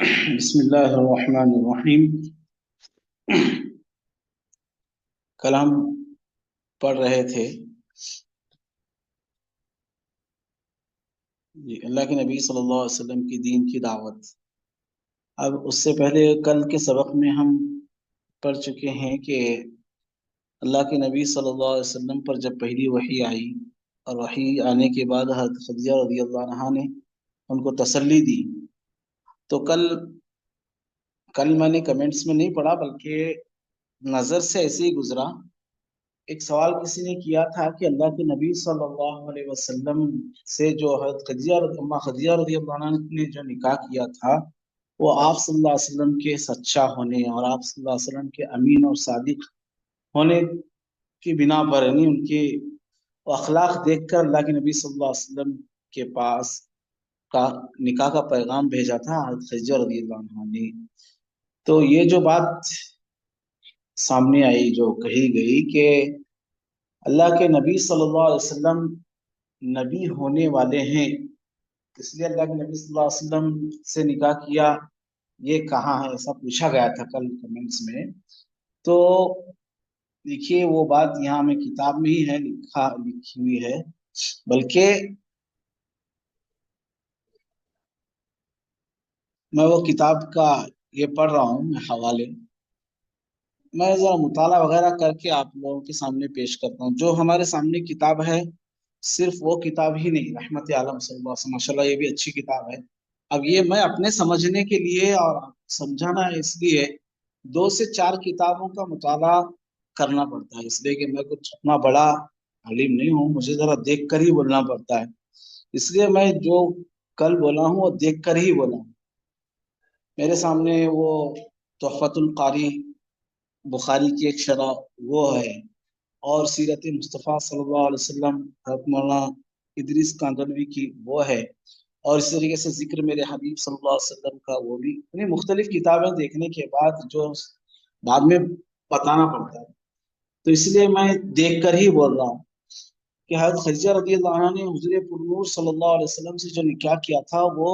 بسم اللہ الرحمن الرحیم۔ کل ہم پڑھ رہے تھے اللہ کے نبی صلی اللہ علیہ وسلم کی دین کی دعوت۔ اب اس سے پہلے کل کے سبق میں ہم پڑھ چکے ہیں کہ اللہ کے نبی صلی اللہ علیہ وسلم پر جب پہلی وحی آئی اور وحی آنے کے بعد حضرت خدیجہ رضی اللہ عنہا نے ان کو تسلی دی، تو کل میں نے کمنٹس میں نہیں پڑھا بلکہ نظر سے ایسے ہی گزرا۔ ایک سوال کسی نے کیا تھا کہ اللہ کے نبی صلی اللہ علیہ وسلم سے جو حضرت خدیجہ رضی اللہ عنہ نے جو نکاح کیا تھا وہ آپ صلی اللہ علیہ وسلم کے سچا ہونے اور آپ صلی اللہ علیہ وسلم کے امین اور صادق ہونے کی بنا پر، یعنی ان کے اخلاق دیکھ کر اللہ کے نبی صلی اللہ علیہ وسلم کے پاس کا نکاح کا پیغام بھیجا تھا حضرت خدیجہ رضی اللہ عنہ نے۔ تو یہ جو بات سامنے آئی، جو کہی گئی کہ اللہ کے نبی صلی اللہ علیہ وسلم نبی ہونے والے ہیں، اس لیے اللہ کے نبی صلی اللہ علیہ وسلم سے نکاح کیا، یہ کہاں ہے؟ ایسا پوچھا گیا تھا کل کمنٹس میں۔ تو دیکھیے وہ بات یہاں میں کتاب میں ہی ہے لکھی ہوئی ہے، بلکہ میں وہ کتاب کا یہ پڑھ رہا ہوں، میں حوالے میں ذرا مطالعہ وغیرہ کر کے آپ لوگوں کے سامنے پیش کرتا ہوں۔ جو ہمارے سامنے کتاب ہے صرف وہ کتاب ہی نہیں، رحمت عالم صلی اللہ علیہ وسلم، ماشاء اللہ یہ بھی اچھی کتاب ہے۔ اب یہ میں اپنے سمجھنے کے لیے اور سمجھانا ہے، اس لیے 2 سے 4 کتابوں کا مطالعہ کرنا پڑتا ہے، اس لیے کہ میں کچھ اتنا بڑا عالم نہیں ہوں، مجھے ذرا دیکھ کر ہی بولنا پڑتا ہے۔ اس لیے میں جو کل بولا ہوں وہ دیکھ کر ہی بولا ہوں۔ میرے سامنے وہ تحفۃ القاری بخاری کی ایک شرح وہ ہے، اور سیرت مصطفیٰ صلی اللہ علیہ وسلم حضرت مولانا ادریس کاندلوی کی وہ ہے، اور اس طریقے سے ذکر میرے حبیب صلی اللہ علیہ وسلم کا وہ بھی، یعنی مختلف کتابیں دیکھنے کے بعد جو بعد میں بتانا پڑتا ہے، تو اس لیے میں دیکھ کر ہی بول رہا ہوں کہ حضرت خدیجہ رضی اللہ عنہ نے حضور پرنور صلی اللہ علیہ وسلم سے جو نکاح کیا تھا وہ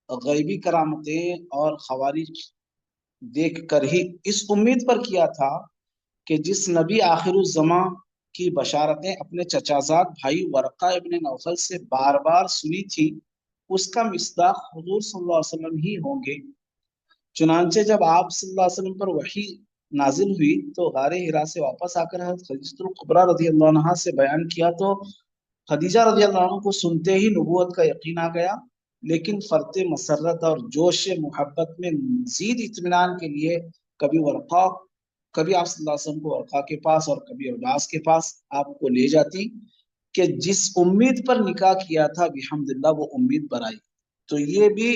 غیبی کرامتیں اور خوارج دیکھ کر ہی اس امید پر کیا تھا کہ جس نبی آخر الزماں کی بشارتیں اپنے چچازاد بھائی ورقہ ابن نوفل سے بار بار سنی تھی، اس کا مصداق حضور صلی اللہ علیہ وسلم ہی ہوں گے۔ چنانچہ جب آپ صلی اللہ علیہ وسلم پر وحی نازل ہوئی تو غار حرا سے واپس آ کر حضرت خدیجہ الکبریٰ رضی اللہ عنہا سے بیان کیا تو خدیجہ رضی اللہ عنہ کو سنتے ہی نبوت کا یقین آ گیا، لیکن فرط مسرت اور جوش محبت میں مزید اطمینان کے لیے کبھی آپ صلی اللہ علیہ وسلم کو ورقا کے پاس اور کبھی عباس کے پاس آپ کو لے جاتی کہ جس امید پر نکاح کیا تھا بحمدللہ وہ امید پر آئی۔ تو یہ بھی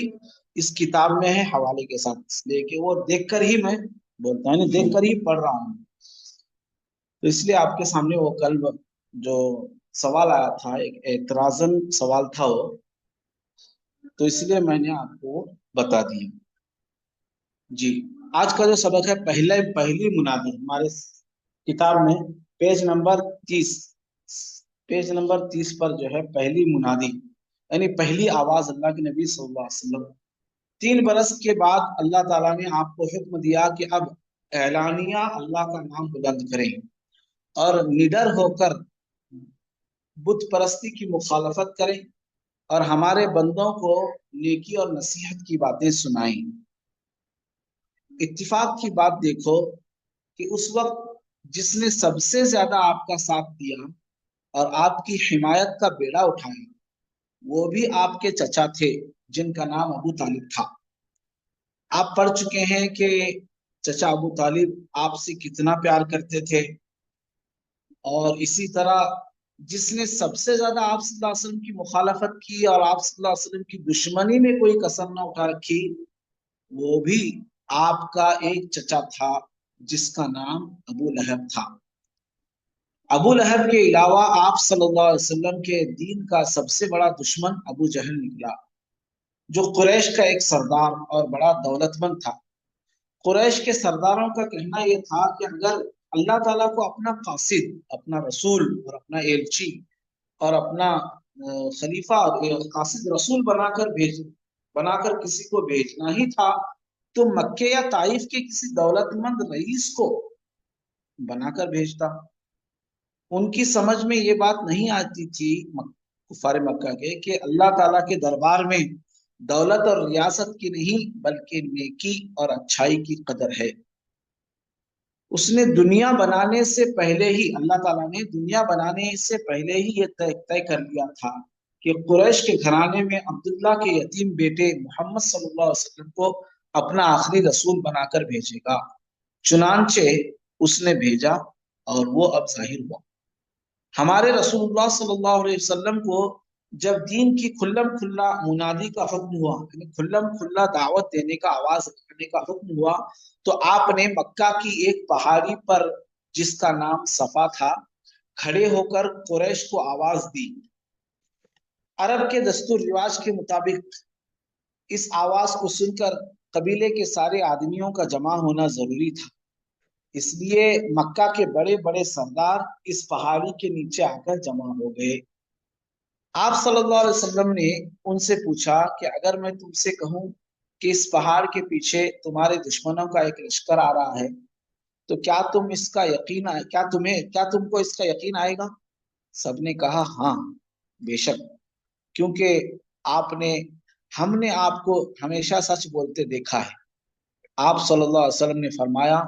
اس کتاب میں ہے حوالے کے ساتھ، اس لیے کہ وہ دیکھ کر ہی میں بولتا ہوں، دیکھ کر ہی پڑھ رہا ہوں، تو اس لیے آپ کے سامنے وہ کل جو سوال آیا تھا، ایک اعتراضاً سوال تھا وہ، تو اس لیے میں نے آپ کو بتا دیا۔ جی، آج کا جو سبق ہے پہلی منادی، ہمارے کتاب میں پیج نمبر 30 پر جو ہے پہلی منادی، یعنی پہلی آواز اللہ کے نبی صلی اللہ علیہ وسلم۔ 3 برس کے بعد اللہ تعالیٰ نے آپ کو حکم دیا کہ اب اعلانیہ اللہ کا نام بلند کریں اور نڈر ہو کر بت پرستی کی مخالفت کریں اور ہمارے بندوں کو نیکی اور نصیحت کی باتیں سنائیں۔ اتفاق کی بات دیکھو کہ اس وقت جس نے سب سے زیادہ آپ کا ساتھ دیا اور آپ کی حمایت کا بیڑا اٹھایا وہ بھی آپ کے چچا تھے جن کا نام ابو طالب تھا۔ آپ پڑھ چکے ہیں کہ چچا ابو طالب آپ سے کتنا پیار کرتے تھے، اور اسی طرح جس نے سب سے زیادہ آپ صلی اللہ علیہ وسلم کی مخالفت کی اور آپ صلی اللہ علیہ وسلم کی دشمنی میں کوئی کسر نہ اٹھا رکھی وہ بھی آپ کا ایک چچا تھا جس کا نام ابو لہب تھا۔ ابو لہب کے علاوہ آپ صلی اللہ علیہ وسلم کے دین کا سب سے بڑا دشمن ابو جہل نکلا، جو قریش کا ایک سردار اور بڑا دولت مند تھا۔ قریش کے سرداروں کا کہنا یہ تھا کہ اگر اللہ تعالیٰ کو اپنا قاصد، اپنا رسول اور اپنا ایلچی اور اپنا خلیفہ اور قاصد رسول بنا کر बना कर किसी को भेजना ही था तो मक्के या ताइफ के किसी दौलतमंद रईस को बनाकर भेजता। उनकी समझ में ये बात नहीं आती थी कुफार मक्का के कि अल्लाह ताला के दरबार में दौलत और रियासत की नहीं बल्कि नेकी और अच्छाई की कदर है। उसने दुनिया बनाने से पहले ही, अल्लाह ताला ने दुनिया बनाने से पहले ही ये तय कर लिया था कि कुरैश के घराने में अब्दुल्ला के यतीम बेटे मोहम्मद सल्लल्लाहु अलैहि वसल्लम को अपना आखिरी रसूल बनाकर भेजेगा। चुनांचे उसने भेजा और वो अब जाहिर हुआ। हमारे रसूलुल्लाह सल्लल्लाहु अलैहि वसल्लम को जब दीन की खुल्लम खुल्ला मुनादी का हुक्म हुआ, यानी खुल्लम खुल्ला दावत देने का, आवाज उठाने का हुक्म हुआ, तो आपने मक्का की एक पहाड़ी पर जिसका नाम सफा था खड़े होकर कुरैश को आवाज दी। अरब के दस्तूर रिवाज के मुताबिक इस आवाज को सुनकर कबीले के सारे आदमियों का जमा होना जरूरी था, इसलिए मक्का के बड़े बड़े सरदार इस पहाड़ी के नीचे आकर जमा हो गए। आप सल्लल्लाहु अलैहि वसल्लम ने उनसे पूछा कि अगर मैं तुमसे कहूं कि इस पहाड़ के पीछे तुम्हारे दुश्मनों का एक लश्कर आ रहा है तो क्या तुमको इसका यकीन आएगा? सबने कहा हाँ बेशक, क्योंकि आपने हमने आपको हमेशा सच बोलते देखा है। आप सल्लल्लाहु अलैहि वसल्लम ने फरमाया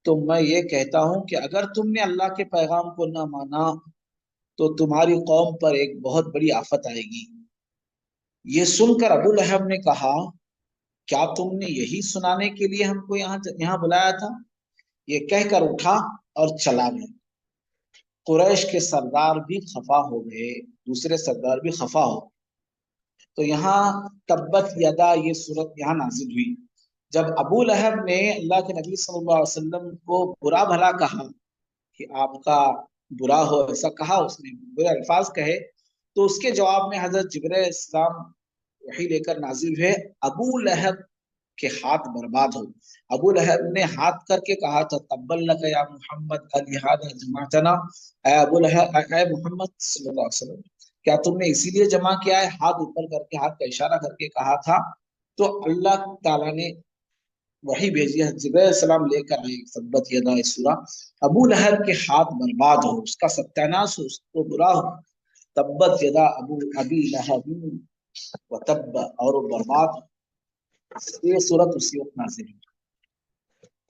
तो मैं ये कहता हूं कि अगर तुमने अल्लाह के पैगाम को न माना तो तुम्हारी कौम पर एक बहुत बड़ी आफत आएगी। ये सुनकर अबू लहब ने कहा क्या तुमने यही सुनाने के लिए हमको यहाँ यहाँ बुलाया था? ये कहकर उठा और चला गया। कुरैश के सरदार भी खफा हो गए, दूसरे सरदार भी खफा हो। तो यहाँ तब्बत यदा ये सूरत यहाँ नाजिल हुई जब अबू लहब ने अल्लाह के नबी सल्लल्लाहु अलैहि वसल्लम को बुरा भला कहा कि आपका बुरा हो, ऐसा कहा, उसने बुरे अल्फाज कहे, तो उसके जवाब में हजरत जिब्रील इस्लाम वही लेकर नाजिल हुए, अबू लहब के हाथ बर्बाद हो। अबू लहब ने हाथ करके कहा था तब्बल लक या मोहम्मद अलिहादा जमातना, ऐ अबू लहब, ऐ मोहम्मद सल्लल्लाहु अलैहि वसल्लम, क्या तुमने इसीलिए जमा किया है? हाथ ऊपर करके, हाथ का इशारा करके कहा था। तो अल्लाह ताला ने वही भेजी है, जिब्रील सलाम लेकर आए तब्बत यदा सूरा, अबू लहब के हाथ बर्बाद हो, उसका सत्यानाश हो, उसको बुरा हो। तब्बत यदा अबू अबी लहब व तब्ब, और वो बर्बाद हो। ये सूरत उसी वक्त नाज़िल हुई।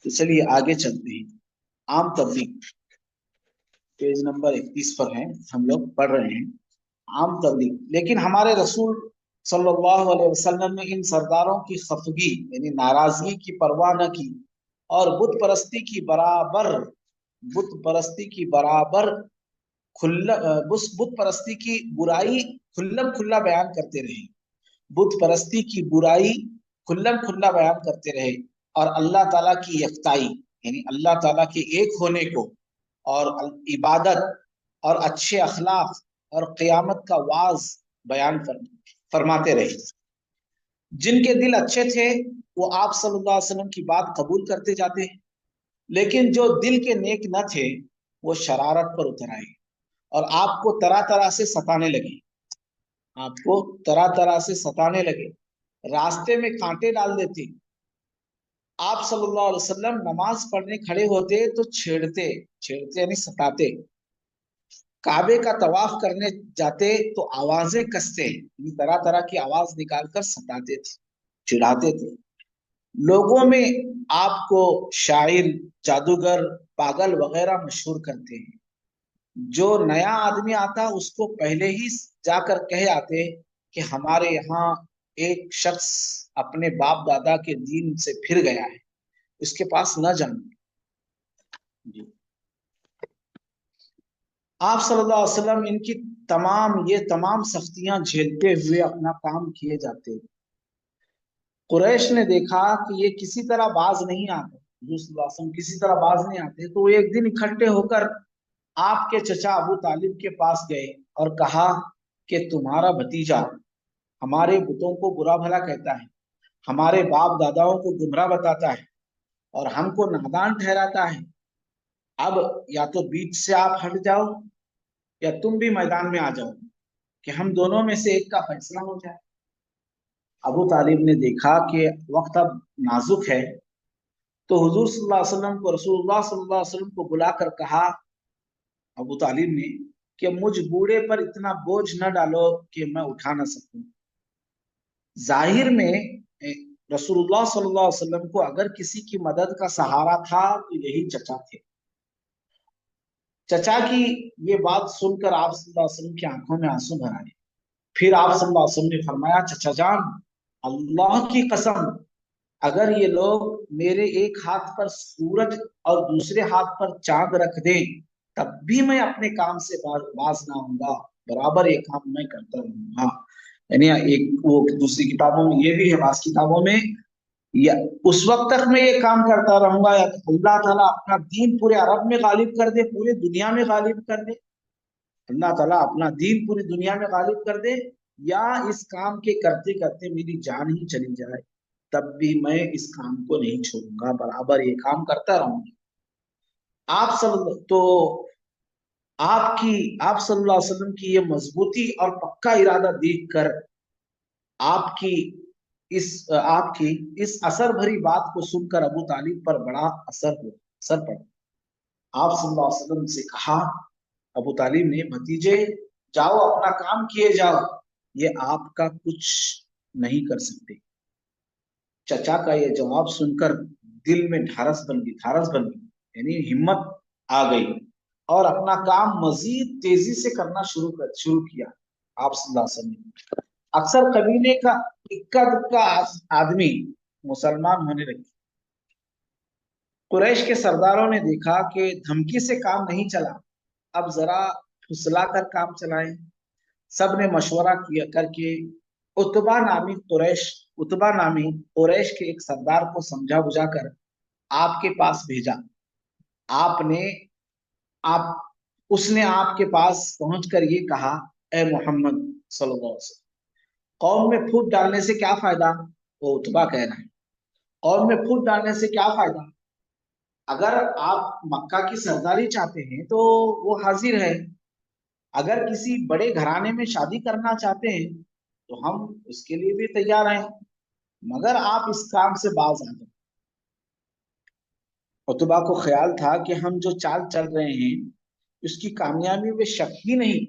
तो चलिए आगे चलते हैं। आम तबलीग पेज नंबर 31 पर है, हम लोग पढ़ रहे हैं आम तबलीग। लेकिन हमारे रसूल सल्लल्लाहु अलैहि वसल्लम ने इन सरदारों की खफगी यानी नाराजगी की परवाह न की और बुत परस्ती की बराबर बुत परस्ती की बुराई खुल्लम खुल्ला बयान करते रहे, बुत परस्ती की बुराई खुल्लम खुल्ला बयान करते रहे और अल्लाह ताला की यकताई यानी अल्लाह ताला के एक होने को और इबादत और अच्छे अखलाक और क़यामत का वाज बयान फरमाते रहे। जिनके दिल अच्छे थे वो आप सल्लल्लाहु अलैहि वसल्लम की बात कबूल करते जाते हैं, लेकिन जो दिल के नेक न थे वो शरारत पर उतर आए और आपको तरह तरह से सताने लगे, आपको तरह तरह से सताने लगे, रास्ते में कांटे डाल देते। आप सल्लल्लाहु अलैहि वसल्लम नमाज पढ़ने खड़े होते तो छेड़ते, छेड़ते यानी सताते। काबे का तवाफ करने जाते तो आवाजें कसते, तरह तरह की आवाज निकालकर सताते थे, चिढ़ाते थे। लोगों में आपको शायर, जादूगर, पागल वगैरह मशहूर करते हैं। जो नया आदमी आता उसको पहले ही जाकर कह आते कि हमारे यहाँ एक शख्स अपने बाप दादा के दीन से फिर गया है, उसके पास न जाना। आप सल्लल्लाहु अलैहि वसल्लम इनकी तमाम सख्तियां झेलते हुए अपना काम किए जाते। कुरैश ने देखा कि ये किसी तरह बाज नहीं आते, किसी तरह बाज नहीं आते, तो एक दिन इकट्ठे होकर आपके चचा अबू तालिब के पास गए और कहा कि तुम्हारा भतीजा हमारे बुतों को बुरा भला कहता है, हमारे बाप दादाओं को गुमराह बताता है और हमको नादान ठहराता है। अब या तो बीच से आप हट जाओ या तुम भी मैदान में आ जाओ कि हम दोनों में से एक का फैसला हो जाए। अबू तालिब ने देखा कि वक्त अब नाजुक है, तो हुजूर सल्लल्लाहु अलैहि वसल्लम को, रसूलुल्लाह सल्लल्लाहु अलैहि वसल्लम को बुलाकर कहा, अबू तालिब ने, कि मुझ बूढ़े पर इतना बोझ न डालो कि मैं उठा ना सकूं। जाहिर में रसूलुल्लाह सल्लल्लाहु अलैहि वसल्लम को अगर किसी की मदद का सहारा था तो यही चचा थे। चचा की ये बात सुनकर आप सल्लल्लाहु अलैहि वसल्लम की आंखों में आंसू भर आए। फिर आप सल्लल्लाहु अलैहि वसल्लम ने फरमाया, चचा जान, अल्लाह की कसम, अगर ये लोग मेरे एक हाथ पर सूरज और दूसरे हाथ पर चांद रख दें, तब भी मैं अपने काम से बाज ना आऊंगा, बराबर ये काम मैं करता रहूंगा। यानी एक वो दूसरी किताबों में ये भी है, बास किताबों में, या उस वक्त तक मैं ये काम करता रहूंगा या तो अल्लाह ताला अपना दीन पूरे अरब में गालिब कर दे, पूरे दुनिया में गालिब कर दे, अल्लाह ताला अपना दीन पूरी दुनिया में गालिब कर दे, या इस काम के करते करते मेरी जान ही चली जाए, तब भी मैं इस काम को नहीं छोड़ूंगा, बराबर ये काम करता रहूंगा। तो आप सल्लल्लाहु अलैहि वसल्लम की ये मजबूती और पक्का इरादा देखकर आपकी आपकी इस असर भरी बात को सुनकर अबू तालिब पर बड़ा असर पड़ा। आप सल्लल्लाहु अलैहि वसल्लम से कहा, अबू तालिब ने, भतीजे जाओ अपना काम किए जाओ, ये आपका कुछ नहीं कर सकते। चचा का ये जवाब सुनकर दिल में धारस बन गई, यानी हिम्मत आ गई, और अपना काम मजीद तेजी से करना शुरू किया। आप सल्लल्लाहु अलैहि वसल्लम, अक्सर कबीले का इक्का दुक्का आदमी मुसलमान होने लगे। कुरैश के सरदारों ने देखा कि धमकी से काम नहीं चला, अब जरा फुसला कर काम चलाएं। सब ने मशवरा किया करके उतबा नामी कुरैश के एक सरदार को समझा बुझा कर आपके पास भेजा। आपने आप उसने आपके पास पहुंचकर ये कहा, ए मोहम्मद सल्लल्लाहु अलैहि वसल्लम, कौम में फूट डालने से क्या फायदा? वो उतबा कह रहा है, कौम में फूट डालने से क्या फायदा? अगर आप मक्का की सरदारी चाहते हैं तो वो हाजिर है, अगर किसी बड़े घराने में शादी करना चाहते हैं तो हम उसके लिए भी तैयार हैं, मगर आप इस काम से बाज आ जाओ। उतबा को ख्याल था कि हम जो चाल चल रहे हैं उसकी कामयाबी में शक ही नहीं।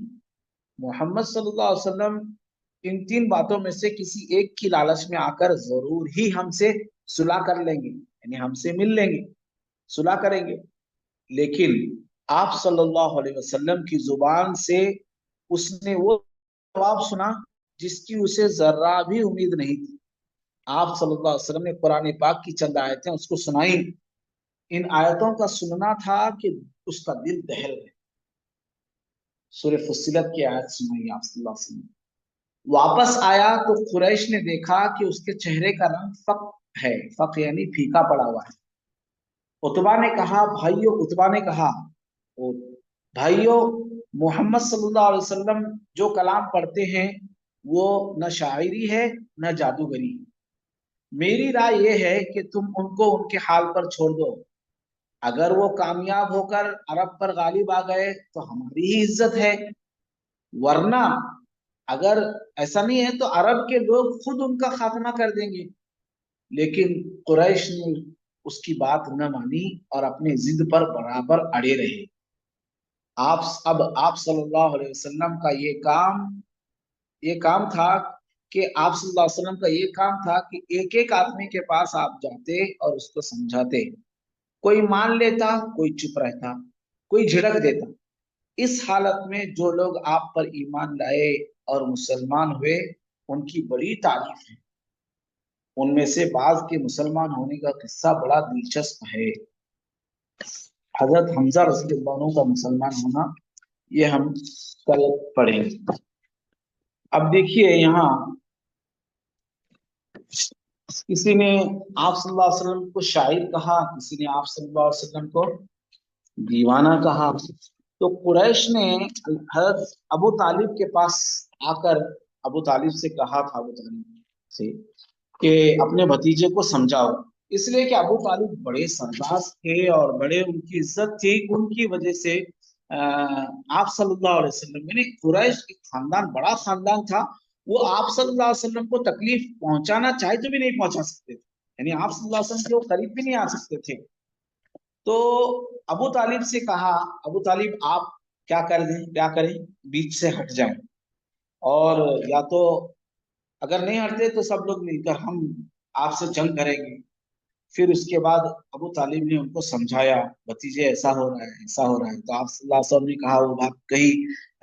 मोहम्मद सल्लल्लाहु अलैहि वसल्लम इन तीन बातों में से किसी एक की लालच में आकर जरूर ही हमसे सुलह कर लेंगे, यानी हमसे मिल लेंगे, सुलह करेंगे। लेकिन आप सल्लल्लाहु अलैहि वसल्लम की जुबान से उसने वो जवाब सुना जिसकी उसे जर्रा भी उम्मीद नहीं थी। आप सल्लल्लाहु अलैहि वसल्लम ने कुरान पाक की चंद आयतें उसको सुनाई। इन आयतों का सुनना था कि उसका दिल दहल गया। सूरह फुस्सिलत की आयत सुनाई आप सल्लल्लाहु अलैहि वसल्लम। वापस आया तो कुरैश ने देखा कि उसके चेहरे का रंग फक है, फक यानी फीका पड़ा हुआ है। उतबा ने कहा, ओ भाइयों, मोहम्मद सल्लल्लाहु अलैहि वसल्लम जो कलाम पढ़ते हैं वो न शायरी है न जादूगरी है। मेरी राय यह है कि तुम उनको उनके हाल पर छोड़ दो। अगर वो कामयाब होकर अरब पर गालिब आ गए तो हमारी ही इज्जत है, वरना अगर ऐसा नहीं है तो अरब के लोग खुद उनका खात्मा कर देंगे। लेकिन कुरैश ने उसकी बात न मानी और अपने जिद पर बराबर अड़े रहे। आप सल्लल्लाहु अलैहि वसल्लम का ये काम था कि आप सल्लल्लाहु अलैहि वसल्लम का ये काम था कि एक एक आदमी के पास आप जाते और उसको समझाते। कोई मान लेता, कोई चुप रहता, कोई झिड़क देता। इस हालत में जो लोग आप पर ईमान लाए और मुसलमान हुए, उनकी बड़ी तारीफ है। उनमें से बाज के मुसलमान होने का किस्सा बड़ा दिलचस्प है। हजरत हमजा रज़ियल्लाहु अन्हु का मुसलमान होना, ये हम कल पढ़ेंगे। अब देखिए, यहाँ किसी ने आप सल्लल्लाहु अलैहि वसल्लम को शायर कहा, किसी ने आप सल्लल्लाहु अलैहि वसल्लम को दीवाना कहा। तो कुरैश ने हजरत अबू तालिब के पास आकर अबू तालिब से कहा था, अबू तालिब से, कि अपने भतीजे को समझाओ। इसलिए कि अबू तालिब बड़े सरदार थे और बड़े उनकी इज्जत थी, उनकी वजह से आप सल्लल्लाहु अलैहि वसल्लम, यानी कुरैश एक खानदान, बड़ा खानदान था, वो आप सल्लल्लाहु अलैहि वसल्लम को तकलीफ पहुंचाना चाहे तो भी नहीं पहुंचा सकते थे, यानी आप सल्लल्लाहु अलैहि वसल्लम के वो करीब भी नहीं आ सकते थे। तो अबू तालिब से कहा, अबू तालिब आप क्या कर दें, क्या करें, बीच से हट जाएं, और या तो अगर नहीं हटते तो सब लोग मिलकर हम आपसे जंग करेंगे। फिर उसके बाद अबू तालिब ने उनको समझाया, भतीजे ऐसा हो रहा है, ऐसा हो रहा है। तो आप सल्लल्लाहु अलैहि वसल्लम ने कहा, वो बात कही,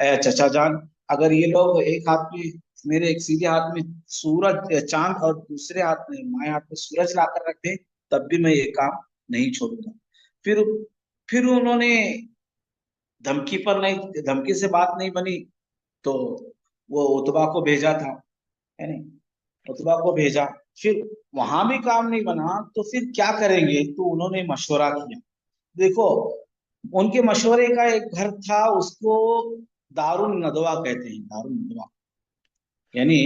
"ए चचा जान, अगर ये लोग एक हाथ में, मेरे एक सीधे हाथ में सूरज चांद और दूसरे हाथ में, बाएं हाथ में सूरज लाकर रख दें, तब भी मैं ये काम नहीं छोड़ूंगा।" फिर फिर उन्होंने धमकी पर नहीं, धमकी से बात नहीं बनी, तो वो उतबा को भेजा था, है नहीं, उतबा को भेजा। फिर वहां भी काम नहीं बना तो फिर क्या करेंगे, तो उन्होंने मशवरा किया। देखो, उनके मशवरे का एक घर था, उसको दारुल नदवा कहते हैं, दारुल नदवा, यानी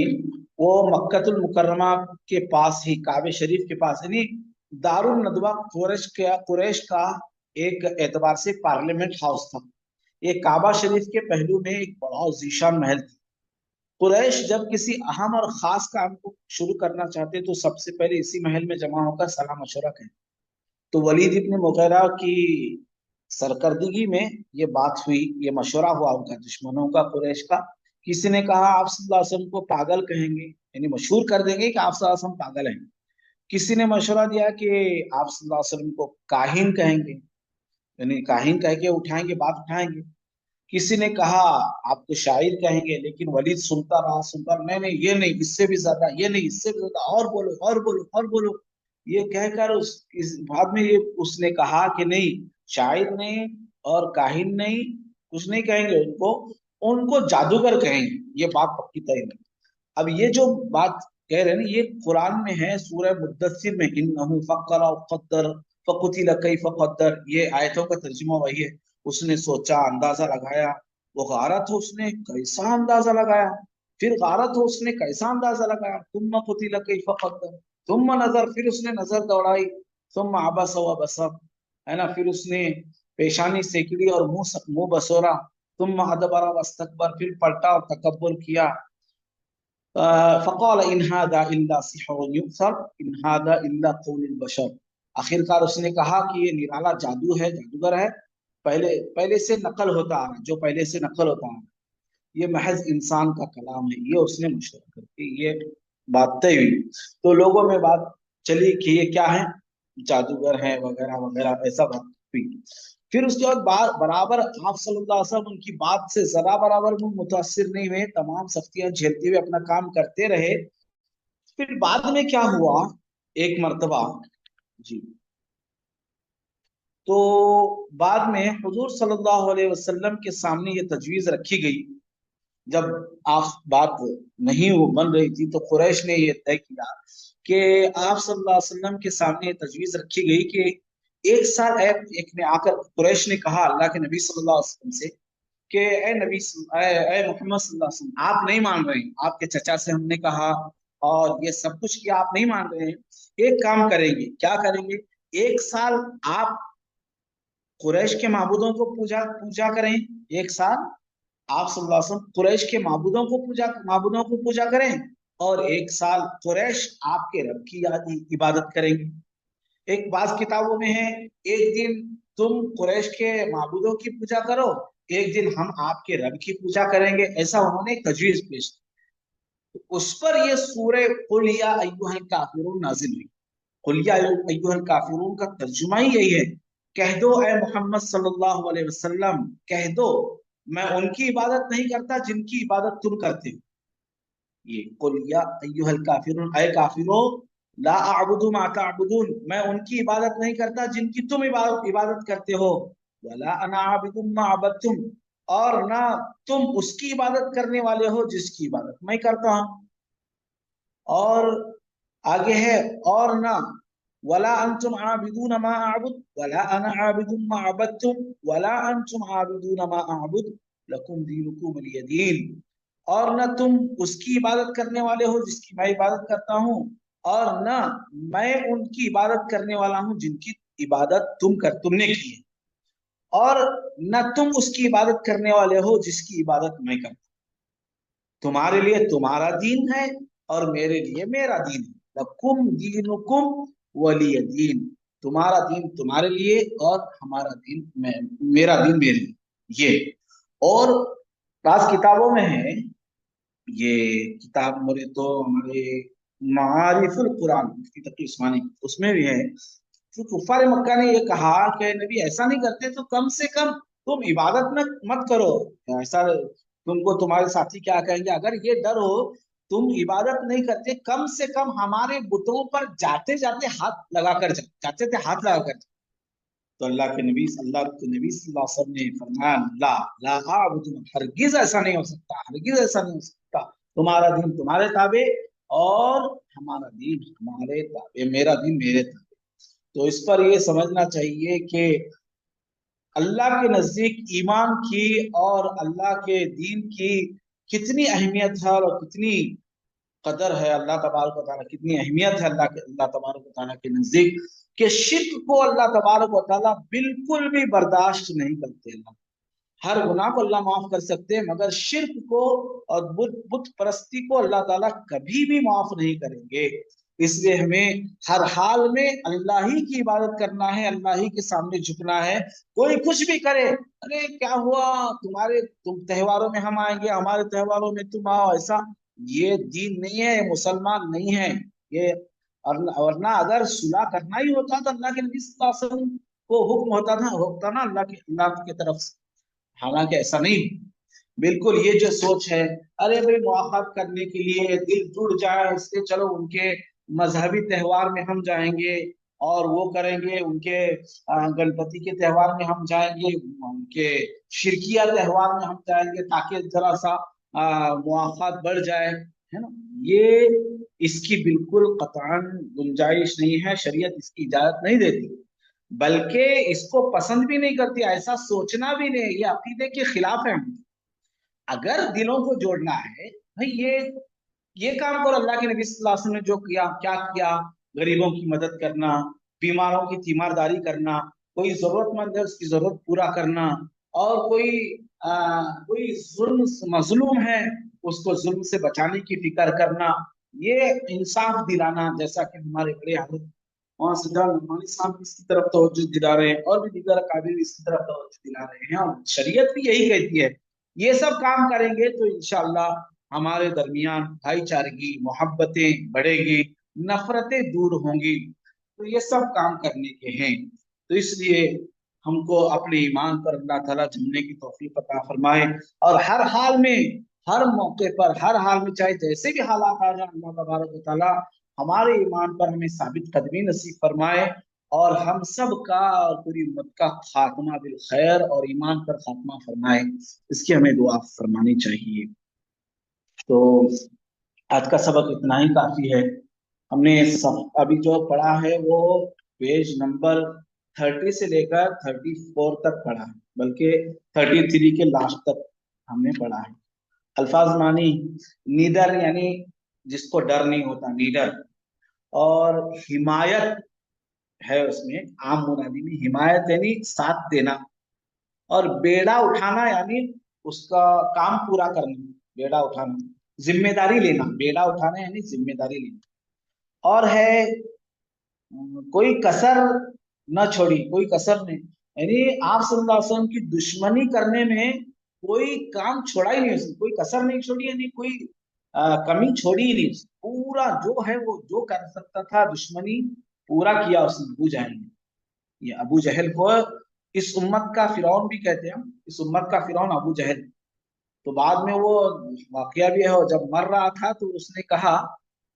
वो मक्कतुल मुकर्रमा के पास ही, काबे शरीफ के पास, यानी दारुल नदवा कुरैश का एक एतबार से पार्लियामेंट हाउस था। ये काबा शरीफ के पहलू में एक बड़ा जीशान महल था। कुरैश जब किसी अहम और खास काम को शुरू करना चाहते तो सबसे पहले इसी महल में जमा होकर सलाह मशवरा करते। तो वलीद इब्न मुगीरा की सरकर्दगी में ये बात हुई, ये मशवरा हुआ उनका, दुश्मनों का, कुरैश का। किसी ने कहा आप सल्लल्लाहु अलैहि वसल्लम को पागल कहेंगे, यानी मशहूर कर देंगे कि आप सल्लल्लाहु अलैहि वसल्लम पागल हैं। किसी ने मशवरा दिया कि आप सल्लल्लाहु अलैहि वसल्लम को काहिन कहेंगे, यानी काहिन कह के उठाएंगे, बात उठाएंगे। किसी ने कहा आपको शायर कहेंगे, लेकिन वलीद सुनता रहा, सुनता रहा, नहीं नहीं, ये नहीं, इससे भी ज्यादा, ये नहीं, इससे भी ज्यादा, और बोलो, और बोलो, और बोलो। ये कहकर इस बाद में ये उसने कहा कि नहीं, शायर नहीं और काहिन नहीं, कुछ नहीं कहेंगे उनको, उनको जादूगर कहेंगे, ये बात पक्की तय नहीं। अब ये जो बात कह रहे हैं ना, ये कुरान में है, सूरह मुद्दस्सिर में, इन्नहु फक्करा वक़द्दर फकुतिल कैफ क़द्दर, ये आयतों का तर्जुमा वही है। उसने सोचा, अंदाजा लगाया, वो गारत हो, उसने कैसा अंदाजा लगाया, फिर गारत हो, उसने कैसा अंदाजा लगाया, तुम कुतिल कैफ क़द्दर, तुम नजर, फिर उसने नजर दौड़ाई, तुम अबस व बसर, है ना, फिर उसने पेशानी सेकड़ी और मुंह मुंह बसोरा, तुम अदबरा वस्तकबर, फिर पलटा और तकब्बुर किया। फ़क़ाल इन हादा इल्ला सिहरुन यु'सर, इन हादा इल्ला क़ौलुल बशर। आखिरकार उसने कहा कि ये निराला जादू है, जादूगर है, पहले पहले से नकल होता आ रहा, जो पहले से नकल होता आ रहा, ये महज इंसान का कलाम है, ये उसने मशवरा करके ये बात तय हुई। तो लोगों में बात चली कि ये क्या है, जादूगर है वगैरह वगैरह, ऐसा बात हुई। फिर उसके बाद बराबर आप सल्लल्लाहु अलैहि वसल्लम उनकी बात से जरा बराबर वो मुतासिर नहीं हुए, तमाम सख्तियां झेलते हुए अपना काम करते रहे। फिर बाद में क्या हुआ, एक मर्तबा, जी, तो बाद में हुजूर सल्लल्लाहु अलैहि वसल्लम के सामने ये तजवीज रखी गई, जब आप बात नहीं वो बन रही थी, तो कुरैश ने ये तय किया कि आप सल्लल्लाहु अलैहि वसल्लम के सामने तजवीज रखी गई कि एक साल, एक ने आकर कुरैश ने कहा अल्लाह के नबी सल्लल्लाहु अलैहि वसल्लम से कि ए नबी, ए मोहम्मद सल्लल्लाहु अलैहि वसल्लम, आप नहीं मान रहे हैं, आपके चचा से हमने कहा और ये सब कुछ किया, आप नहीं मान रहे हैं। एक काम करेंगे, क्या करेंगे, एक साल आप कुरैश के माबूदों को पूजा पूजा करें, एक साल आप सल्लल्लाहु अलैहि वसल्लम कुरैश के माबूदों को पूजा करें, और एक साल कुरैश आपके रब की इबादत करेंगे। एक बाज किताबों में है, एक दिन तुम कुरैश के माबूदों की पूजा करो, एक दिन हम आपके रब की पूजा करेंगे, ऐसा उन्होंने एक तजवीज पेश की। उस पर ये सूरह कुल या अय्युहल काफिरून नाजिल हुई। कुल या अय्युहल काफिरून का तर्जुमा ही यही है, कह दो ए मोहम्मद सल्लल्लाहु अलैहि वसल्लम, कह दो मैं उनकी इबादत नहीं करता जिनकी इबादत तुम करते हो। ये कुल या अय्युहल काफिरून, ऐ काफिरो, ला अअबुदु मा तअबुदून, मैं उनकी इबादत नहीं करता जिनकी तुम इबादत करते हो, वला अना आबिदुम मा अबदतुम, और ना तुम उसकी इबादत करने वाले हो जिसकी इबादत मैं करता हूं। और आगे है, और ना वला अंतुम आबिदून मा अअबुद वला अना आबिदुम मा अबदतुम वला अंतुम आबिदून मा अअबुद लकुम दीनुकुम वलिय दीन। और न तुम उसकी इबादत करने वाले हो जिसकी मैं इबादत करता हूँ, और न मैं उनकी इबादत करने वाला हूँ जिनकी इबादत तुमने की है, और न तुम उसकी इबादत करने वाले हो जिसकी इबादत मैं करता तुम्हारे लिए तुम्हारा दीन है और मेरे लिए मेरा दीन है। लकुम दीनुकुम वलिय दीन, तुम्हारा दीन तुम्हारे लिए और हमारा दीन मेरा दीन मेरे लिए। ये और पास किताबों में है, ये किताब मेरे तो हमारे मारिफुल कुरान मुफ्ती तकी उस्मानी, उसमें भी है। तो कुफार मक्का ने ये कहा कि नबी ऐसा नहीं करते तो कम से कम तुम इबादत में मत करो, ऐसा तुमको तुम्हारे साथी क्या कहेंगे, अगर ये डर हो तुम इबादत नहीं करते, कम से कम हमारे बुतों पर जाते जाते हाथ लगाकर जाते थे, हाथ लगाकर। तो अल्लाह के नबी सल्लल्लाहु अलैहि वसल्लम ने फरमाया, ला ला आबुदु, हरगिज ऐसा नहीं हो सकता, हरगिज ऐसा नहीं हो सकता। तुम्हारा दीन तुम्हारे ताबे और हमारा दीन हमारे ताबे, मेरा दीन मेरे ताबे। तो इस पर ये समझना चाहिए कि अल्लाह के नजदीक ईमान की और अल्लाह के दीन की कितनी अहमियत है और कितनी कदर है, अल्लाह तबारक व तआला कितनी अहमियत है अल्लाह तबारक व तआला के नजदीक, कि शिर्क को अल्लाह तबारक व तआला बिल्कुल भी बर्दाश्त नहीं करते। अल्लाह हर गुनाह को अल्लाह माफ कर सकते हैं, मगर शिर्क को और बुत परस्ती को अल्लाह ताला कभी भी माफ नहीं करेंगे। इसलिए हमें हर हाल में अल्लाह ही की इबादत करना है, अल्लाह ही के सामने झुकना है। कोई कुछ भी करे, अरे क्या हुआ, तुम त्योहारों में हम आएंगे, हमारे त्योहारों में तुम आओ, ऐसा ये दीन नहीं है, मुसलमान नहीं है ये। और वरना अगर सुलह करना ही होता तो अल्लाह के नबी सल्लल्लाहु अलैहि वसल्लम को हुक्म होता ना अल्लाह की तरफ से। हालांकि ऐसा नहीं, बिल्कुल ये जो सोच है, अरे भाई मुआखत करने के लिए दिल जुड़ जाए इसलिए चलो उनके मजहबी त्योहार में हम जाएंगे और वो करेंगे, उनके गणपति के त्योहार में हम जाएंगे, उनके शिरकिया त्योहार में हम जाएंगे ताकि जरा सा मुआखत बढ़ जाए, है ना। ये इसकी बिल्कुल कतई गुंजाइश नहीं है, शरीयत इसकी इजाजत नहीं देती, बल्कि इसको पसंद भी नहीं करती, ऐसा सोचना भी नहीं, ये अकीदे के खिलाफ है। अगर दिलों को जोड़ना है भाई, ये काम करो, अल्लाह के नबी सल्लल्लाहु अलैहि वसल्लम ने जो किया क्या किया, गरीबों की मदद करना, बीमारों की तीमारदारी करना, कोई जरूरतमंद है उसकी जरूरत पूरा करना, और कोई जुल्म मजलूम है उसको जुल्म से बचाने की फिक्र करना, ये इंसाफ दिलाना, जैसा कि हमारे बड़े हजरत वहां सिद्धार्थ नुमानी साहब इसकी तरफ तवज्जो दिला रहे हैं और भी दीगर अकाबिर इसकी तरफ तवज्जो दिला रहे हैं, और शरीयत भी यही कहती है। ये सब काम करेंगे तो इंशाअल्लाह हमारे दरमियान भाईचारगी मोहब्बतें बढ़ेगी, नफरतें दूर होंगी। तो ये सब काम करने के हैं, तो इसलिए हमको अपने ईमान पर अल्लाह ताला जमने की तौफीक अता फरमाए, और हर हाल में, हर मौके पर, हर हाल में, चाहे जैसे भी हालात आ जाए, अल्लाह तबारक व तआला हमारे ईमान पर हमें साबित कदमी नसीब फरमाए, और हम सब का और पूरी उम्मत का खात्मा बिल खैर और ईमान पर खात्मा फरमाए, इसकी हमें दुआ फरमानी चाहिए। तो आज का सबक इतना ही काफी है। हमने अभी जो पढ़ा है वो पेज नंबर 30 से लेकर 34 तक पढ़ा है, बल्कि 33 के लास्ट तक हमने पढ़ा है। अल्फाज मानी, नीडर यानी जिसको डर नहीं होता, नीडर, और हिमायत है उसमें, आम मुनादी में हिमायत यानी साथ देना, और बेड़ा उठाना यानी उसका काम पूरा करना, बेड़ा उठाना, जिम्मेदारी लेना, बेड़ा उठाना यानी जिम्मेदारी लेना, और है कोई कसर न छोड़ी, कोई कसर नहीं, यानी आप सल्लल्लाहु अलैहि वसल्लम की दुश्मनी करने में कोई काम छोड़ा ही नहीं उसने, कोई कसर नहीं छोड़ी, यानी कोई कमी छोड़ी ही नहीं, पूरा जो है वो जो कर सकता था दुश्मनी पूरा किया उसने, अबू जहल ने। ये अबू जहल को इस उम्मत का फिरौन भी कहते हैं, इस उम्मत का फिरौन अबू जहल। तो बाद में वो वाकया भी है, और जब मर रहा था तो उसने कहा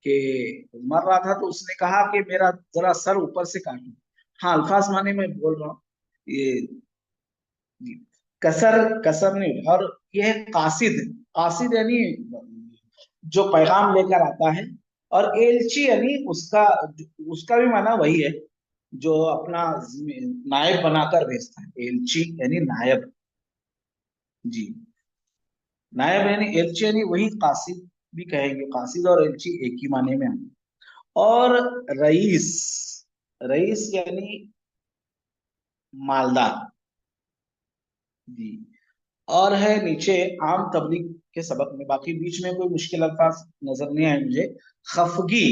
कि मर रहा था तो उसने कहा कि मेरा जरा सर ऊपर से काटो। हाँ, अल्फाज माने में बोल रहा हूँ ये, कसर कसर नहीं, और ये है कासिद, कासिद यानी जो पैगाम लेकर आता है, और एलची यानी उसका उसका भी माना वही है, जो अपना नायब बनाकर भेजता है, एलची यानी नायब। जी, नायब यानी एलची यानी वही कासिद भी कहेंगे, कासिद और एलची एक ही माने में आए। और रईस, रईस यानी मालदार। जी, और है नीचे आम तबलीग के सबक में। बाकी बीच में कोई मुश्किल अल्फाज नजर नहीं आए मुझे। खफगी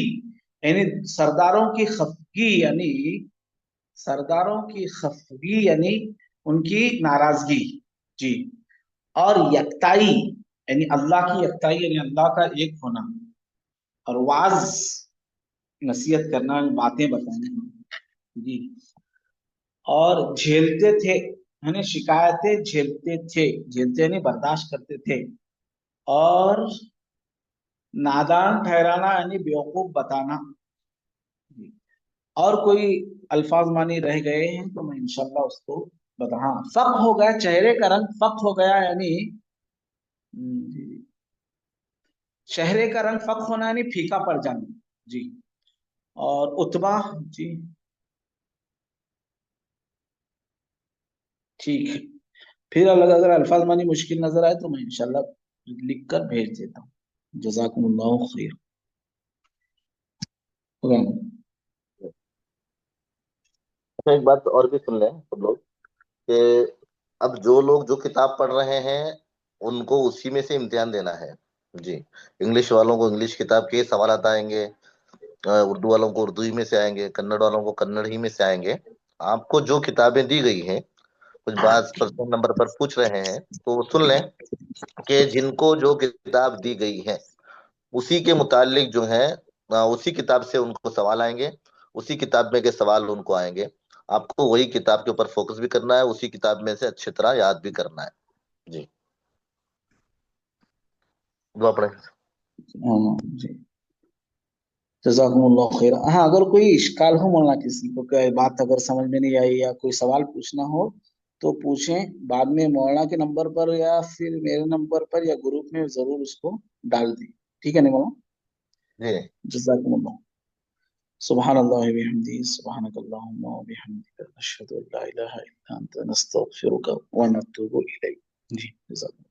यानी सरदारों की खफगी, यानी सरदारों की खफगी यानी उनकी नाराजगी। जी। और यकताई यानी अल्लाह की यकताई, यानी अल्लाह का एक होना। और वाज नसीहत करना, बातें बताना। जी। और झेलते थे यानी शिकायतें झेलते थे, झेलते नहीं बर्दाश्त करते थे। और नादान ठहराना यानी बेवकूफ बताना। और कोई अल्फाज मानी रह गए हैं तो मैं इंशाल्लाह उसको बता। हाँ, फक हो गया, चेहरे का रंग फक हो गया यानी चेहरे का रंग फक होना यानी फीका पड़ जाना। जी। और उतबा। जी। ठीक है। फिर अगर अल्फाज मानी मुश्किल नजर आए तो मैं इंशाल्लाह लिख कर भेज देता हूँ। जज़ाकुमुल्लाहु खैर। हो गया ना? अच्छा, एक बात और भी सुन लें सब लोग कि अब जो लोग जो किताब पढ़ रहे हैं उनको उसी में से इम्तिहान देना है। जी। इंग्लिश वालों को इंग्लिश किताब के सवाल आएंगे, उर्दू वालों को उर्दू ही में से आएंगे, कन्नड़ वालों को कन्नड़ ही में से आएंगे। आपको जो किताबें दी गई हैं, कुछ बात पर्सनल नंबर पर पूछ रहे हैं तो वो सुन लें कि जिनको जो किताब दी गई है उसी के मुतालिक जो है उसी किताब से उनको सवाल आएंगे, उसी किताब में के सवाल उनको आएंगे। आपको वही किताब के ऊपर फोकस भी करना है, उसी किताब में से अच्छी तरह याद भी करना है। जी। दुआ पढ़े। हाँ जी। जज़ाकुमुल्लाहु खैर। हाँ, अगर कोई इश्काल हो मौलाना, किसी को कोई बात अगर समझ में नहीं आई या कोई सवाल पूछना हो तो पूछें, बाद में मौलाना के नंबर पर या फिर मेरे नंबर पर या ग्रुप में जरूर उसको डाल दें। ठीक है ना मौलाना? जी। जज़ाकुमुल्लाह। सुब्हानल्लाह व बिहम्दिही, सुब्हानकल्लाहुम्मा व बिहम्दिका, अशहदु अल्ला इलाहा इल्ला अंता, नस्तगफिरुका व नतूबु इलैक। जी। जज़ाकुमुल्लाह।